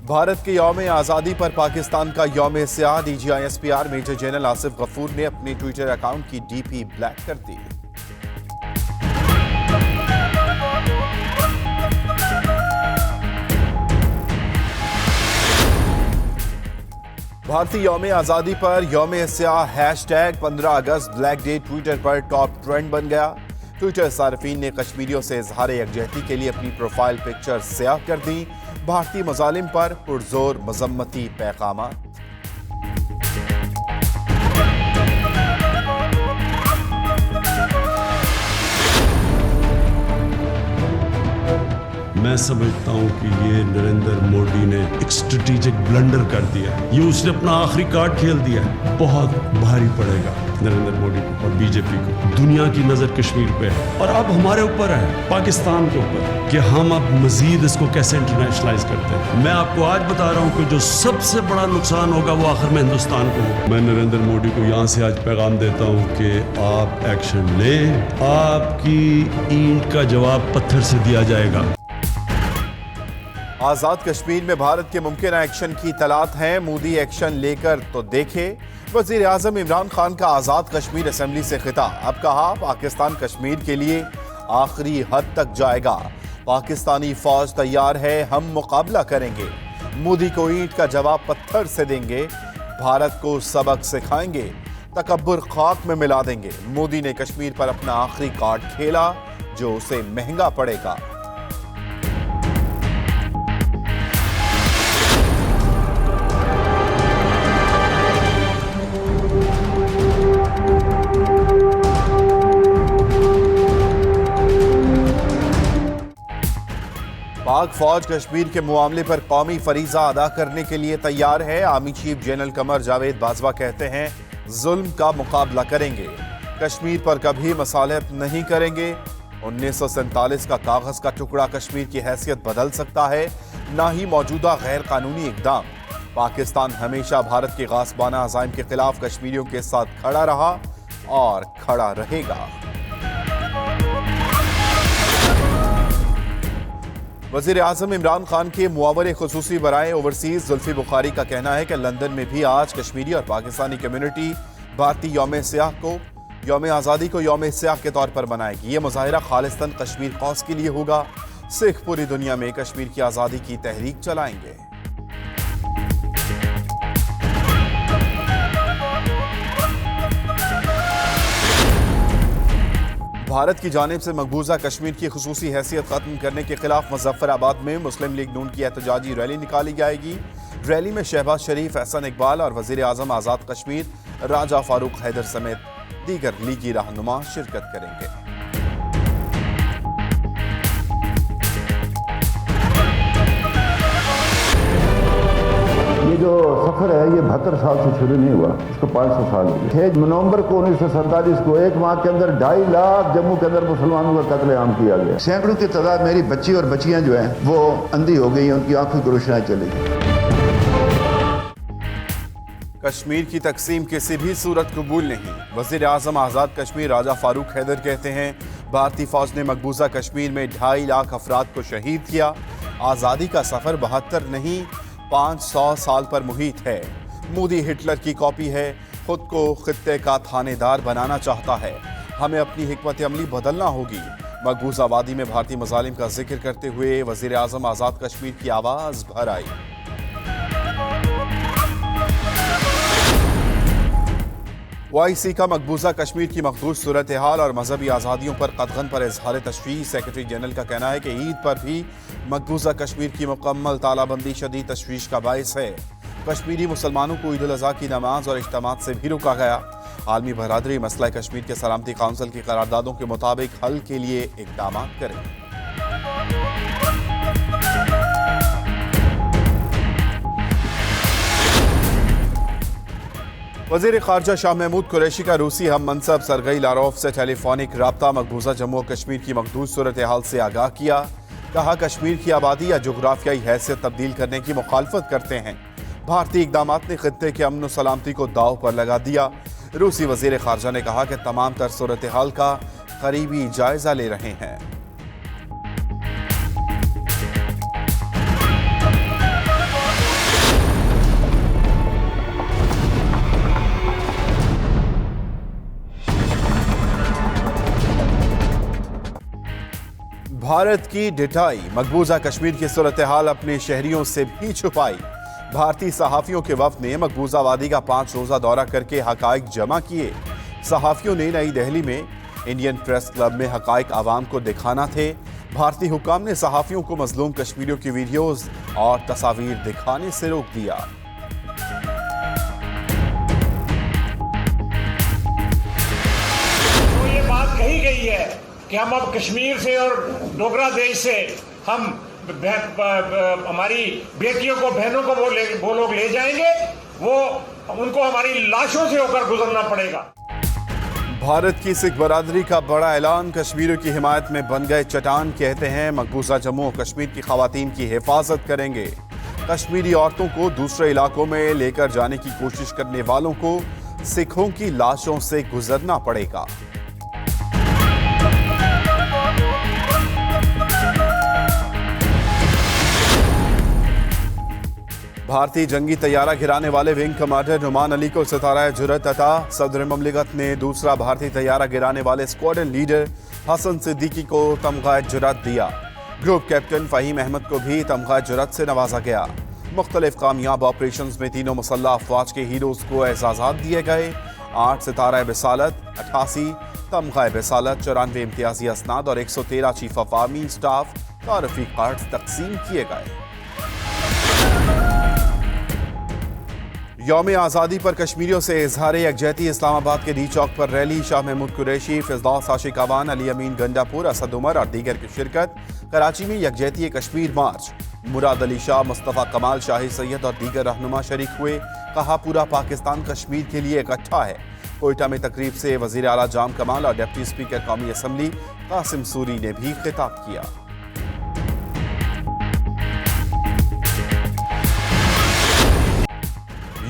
भारत के यौम आज़ादी पर पाकिस्तान का यौम स्याह DGISPR major general Asif Ghafoor ने अपने ट्विटर अकाउंट की DP ब्लैक कर दी। भारतीय यौम आज़ादी पर यौम स्याह हैशटैग 15 अगस्त ब्लैक डे ट्विटर पर टॉप ट्रेंड बन गया। ट्विटर सार्फिन ने कश्मीरियों से इजहार यकजहती के लिए अपनी प्रोफाइल पिक्चर स्याह कर दी। भारतीय मजालिम पर पुरजोर मजम्मती पैगामात। मैं समझता हूं कि ये नरेंद्र मोदी ने एक स्ट्रेटेजिक ब्लंडर कर दिया है। ये उसने अपना आखिरी कार्ड खेल दिया है। बहुत भारी पड़ेगा नरेंद्र मोदी को और बीजेपी को। दुनिया की नजर कश्मीर पे है और अब हमारे ऊपर है, पाकिस्तान के ऊपर, कि हम अब मजीद इसको कैसे इंटरनेशनलाइज करते हैं। मैं आपको आज बता रहा हूं कि जो सबसे बड़ा नुकसान होगा वो आखिर में हिंदुस्तान को होगा। मैं नरेंद्र मोदी को यहाँ से आज पैगाम देता हूँ कि आप एक्शन लें। आपकी ईंट का जवाब पत्थर से दिया जाएगा। आजाद कश्मीर में भारत के मुमकिन एक्शन की तलाश है। मोदी एक्शन लेकर तो देखे। वजीर आजम इमरान खान का आजाद कश्मीर असेंबली से खिताब। अब कहा पाकिस्तान कश्मीर के लिए आखिरी हद तक जाएगा। पाकिस्तानी फौज तैयार है, हम मुकाबला करेंगे। मोदी को ईंट का जवाब पत्थर से देंगे। भारत को सबक सिखाएंगे, तकब्बुर खाक में मिला देंगे। मोदी ने कश्मीर पर अपना आखिरी कार्ड खेला जो उसे महंगा पड़ेगा। पाक फौज कश्मीर के मामले पर कौमी फरीजा अदा करने के लिए तैयार है। Army chief general Qamar Javed Bajwa कहते हैं जुल्म का मुकाबला करेंगे, कश्मीर पर कभी मसालहत नहीं करेंगे। 1947 का कागज का टुकड़ा कश्मीर की हैसियत बदल सकता है, ना ही मौजूदा गैर कानूनी इकदाम। पाकिस्तान हमेशा भारत के गासबाना अज़ाइम के खिलाफ कश्मीरियों के साथ खड़ा रहा और खड़ा रहेगा। वज़ीर आज़म इमरान खान के मुआवर खुसूसी बराए ओवरसीज जुल्फी बुखारी का कहना है कि लंदन में भी आज कश्मीरी और पाकिस्तानी कम्युनिटी भारतीय यौम स्याह को यौम आज़ादी को यौम स्याह के तौर पर मनाएगी। ये मुजाहिरा खालिस्तान कश्मीर कौस के लिए होगा। सिख पूरी दुनिया में कश्मीर की आज़ादी की तहरीक चलाएंगे। भारत की जानिब से मकबूजा कश्मीर की खुसूसी हैसियत खत्म करने के खिलाफ मुजफ्फराबाद में मुस्लिम लीग नून की एहतजाजी रैली निकाली जाएगी। रैली में शहबाज शरीफ, एहसन इकबाल और वजीर आजम आज़ाद कश्मीर राजा फारूक हैदर समेत दीगर लीगी रहनुमा शिरकत करेंगे। ये जो सफर है ये 72 साल से शुरू नहीं हुआ, इसको 500 साल हो गए। 6 नवंबर को 1947 को एक माह के अंदर 2.5 लाख जम्मू के अंदर मुसलमानों का कत्लेआम किया गया। सैकड़ों की तादाद मेरी बच्ची और बच्चियां जो हैं वो अंधी हो गई, उनकी आंखों की रोशनी चली गई। कश्मीर की तकसीम किसी भी सूरत कबूल नहीं। वजीर आजम आज़ाद कश्मीर राजा फारूक हैदर कहते हैं भारतीय फौज ने मकबूजा कश्मीर में 2.5 लाख अफराद को शहीद किया। आज़ादी का सफर 72 नहीं 500 साल पर मुहित है। मोदी हिटलर की कॉपी है, खुद को खित्ते का थानेदार बनाना चाहता है। हमें अपनी हिकमत अमली बदलना होगी। मकबूजा वादी में भारतीय मजालिम का जिक्र करते हुए वजीर आजम आज़ाद कश्मीर की आवाज़ भर आई। OIC का मकबूजा कश्मीर की मखदूश सूरत हाल और मजहबी आज़ादियों पर कतगन पर इजहार तशवीश। सेक्रेटरी जनरल का कहना है कि ईद पर भी मकबूजा कश्मीर की मुकम्मल तालाबंदी शदीद तशवीश का बायस है। कश्मीरी मुसलमानों को ईद उल अज़हा की नमाज और इज्तिमात से भी रोका गया। आलमी बरादरी मसला कश्मीर के सलामती काउंसिल की करारदादों के मुताबिक हल के लिए इक़दाम करें। वज़ीर ख़ारजा शाह महमूद कुरैशी का रूसी हम मनसब सरगई लारोफ से टेलीफोनिक राब्ता मकबूजा जम्मू और कश्मीर की मखदूश सूरत हाल से आगाह किया। कहा कश्मीर की आबादी या जोग्राफियाई हैसियत तब्दील करने की मुखालफत करते हैं। भारतीय इक़दामात ने खित्ते के अमन और सलामती को दाव पर लगा दिया। रूसी वज़ीर ख़ारजा ने कहा कि तमाम तर सूरत हाल का करीबी जायजा ले रहे हैं। भारत की डिटाई मकबूजा कश्मीर की सूरत हाल अपने शहरियों से भी छुपाई। भारतीय सहाफियों के वफ्द ने मकबूजा वादी का 5 रोजा दौरा करके हकाइक जमा किए। सहाफियों ने नई दिल्ली में इंडियन प्रेस क्लब में हकाइक आवाम को दिखाना थे। भारतीय हुक्काम ने सहाफियों को मजलूम कश्मीरियों की वीडियोज और तस्वीर दिखाने से रोक दिया। तो ये बात कही गई है कि हम अब कश्मीर से और डोगरा देश से हम हमारी बेटियों को, बहनों को वो लोग ले जाएंगे, वो उनको हमारी लाशों से होकर गुजरना पड़ेगा। भारत की सिख बरादरी का बड़ा ऐलान, कश्मीरियों की हिमायत में बन गए चट्टान। कहते हैं मकबूजा जम्मू और कश्मीर की खवातीन की हिफाजत करेंगे। कश्मीरी औरतों को दूसरे इलाकों में लेकर जाने की कोशिश करने वालों को सिखों की लाशों से गुजरना पड़ेगा। भारतीय जंगी तैयारा गिराने वाले विंग कमांडर नुमान अली को सितारा जुरत अता। सदर ममलिकत ने दूसरा भारतीय तैयारा गिराने वाले स्क्वाड्रन लीडर हसन सिद्दीकी को तमगा जुरत दिया। ग्रुप कैप्टन फहीम अहमद को भी तमगा जुरत से नवाजा गया। मुख्तलिफ कामयाब ऑपरेशंस में तीनों मुसल्लह अफवाज के हीरोज को एजाजात दिए गए। 8 सितारा बिसालत, 88 तमगा बिसालत, 94 इम्तियाजी असनाद और 113 चीफ ऑफ आर्मी स्टाफ तारफी कार्ड तकसीम किए गए। यौम आज़ादी पर कश्मीरियों से इजहार यकजहती। इस्लामाबाद के डी चौक पर रैली। शाह महमूद कुरैशी, फिरदौस आशिक अवान, अली अमीन गंडापुर, असद उमर और दीगर की शिरकत। कराची में यकजहती कश्मीर मार्च। मुराद अली शाह, मुस्तफ़ा कमाल, शाहिद सैयद और दीगर रहनुमा शरीक हुए। कहा पूरा पाकिस्तान कश्मीर के लिए इकट्ठा है। कोयटा में तकरीब से वज़ीर आला जाम कमाल और डिप्टी स्पीकर कौमी असम्बली कासिम सूरी ने भी खिताब किया।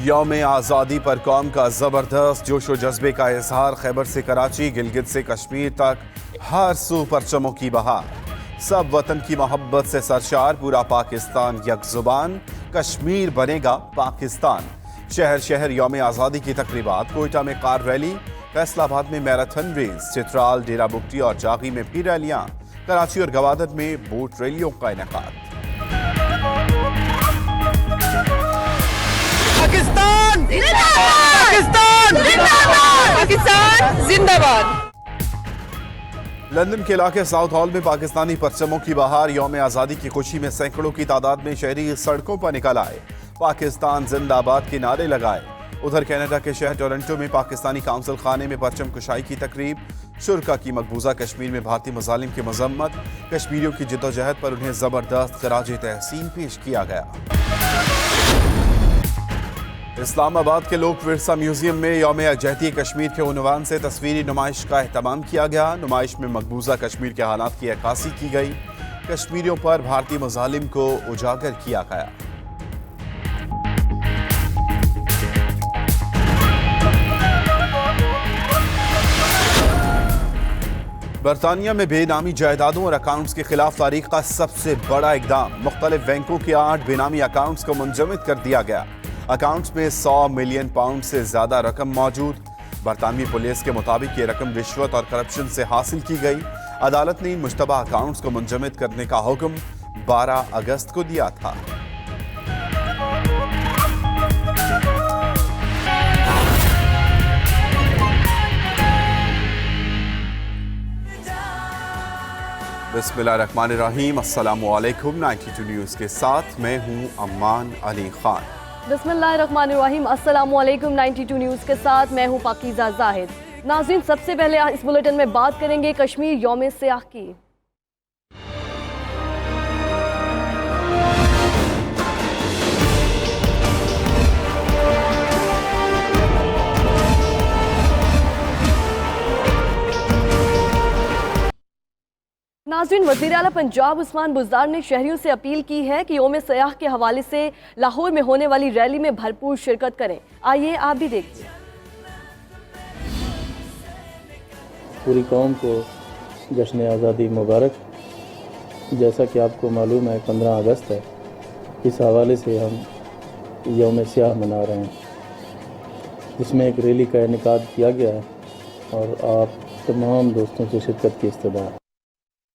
यौम आज़ादी पर कौम का ज़बरदस्त जोश व जज्बे का इजहार। खैबर से कराची, गिलगित से कश्मीर तक हर सू परचमों की बहार। सब वतन की मोहब्बत से सरशार, पूरा पाकिस्तान यकजुबान, कश्मीर बनेगा पाकिस्तान। शहर शहर यौम आज़ादी की तकरीबात। कोयटा में कार रैली, फैसलाबाद में मैराथन रेस, चित्राल, डेरा बुगटी और जागी में भी रैलियां। कराची और गवादर में बोट रैलियों का इनेकाद। पाकिस्तान पाकिस्तान पाकिस्तान जिंदाबाद। लंदन के इलाके साउथ हॉल में पाकिस्तानी परचमों की बहार। यौम आज़ादी की खुशी में सैकड़ों की तादाद में शहरी सड़कों पर निकल आए। पाकिस्तान जिंदाबाद के नारे लगाए। उधर कनाडा के शहर टोरंटो में पाकिस्तानी काउंसिल खाने में परचम कुशाई की तकरीब। शुरका की मकबूजा कश्मीर में भारतीय मजालिम की मजम्मत। कश्मीरियों की जिद्दोजहद पर उन्हें जबरदस्त खराज तहसीन पेश किया गया। इस्लामाबाद के लोक विरसा म्यूजियम में यौम यकजहती कश्मीर के उन्वान से तस्वीरी नुमाइश का एहतमाम किया गया। नुमाइश में मकबूजा कश्मीर के हालात की अक्कासी की गई। कश्मीरियों पर भारतीय मजालिम को उजागर किया गया। बरतानिया में बेनामी जायदादों और अकाउंट्स के खिलाफ तारीख का सबसे बड़ा इकदाम। मुख्तलिफ बैंकों के 8 बेनामी अकाउंट्स को मुंजमद कर दिया गया। अकाउंट्स में 100 मिलियन पाउंड से ज्यादा रकम मौजूद। बरतानवी पुलिस के मुताबिक ये रकम रिश्वत और करप्शन से हासिल की गई। अदालत ने इन मुश्तबा अकाउंट्स को मुंजमद करने का हुक्म 12 अगस्त को दिया था। बिस्मिल्लाहिर्रहमानिर्रहीम, अस्सलामु अलैकुम। 92 न्यूज़ के साथ मैं हूं अम्मान अली खान। बिस्मिल्लाहिर्रहमानिर्रहीम, अस्सलामु अलैकुम। 92 न्यूज़ के साथ मैं हूं पाकीज़ा जाहिद। नाज़रीन, सबसे पहले इस बुलेटिन में बात करेंगे कश्मीर यौम सियाह की। नाज़रीन, वज़ीर आला पंजाब उस्मान बुज़दार ने शहरियों से अपील की है कि यौम सियाह के हवाले से लाहौर में होने वाली रैली में भरपूर शिरकत करें। आइए आप भी देखिए। पूरी कौम को जश्न आज़ादी मुबारक। जैसा कि आपको मालूम है 15 अगस्त है, इस हवाले से हम यौम सियाह मना रहे हैं, जिसमें एक रैली का इनेकाद किया गया है और आप तमाम दोस्तों से शिरकत की इस्तदा है।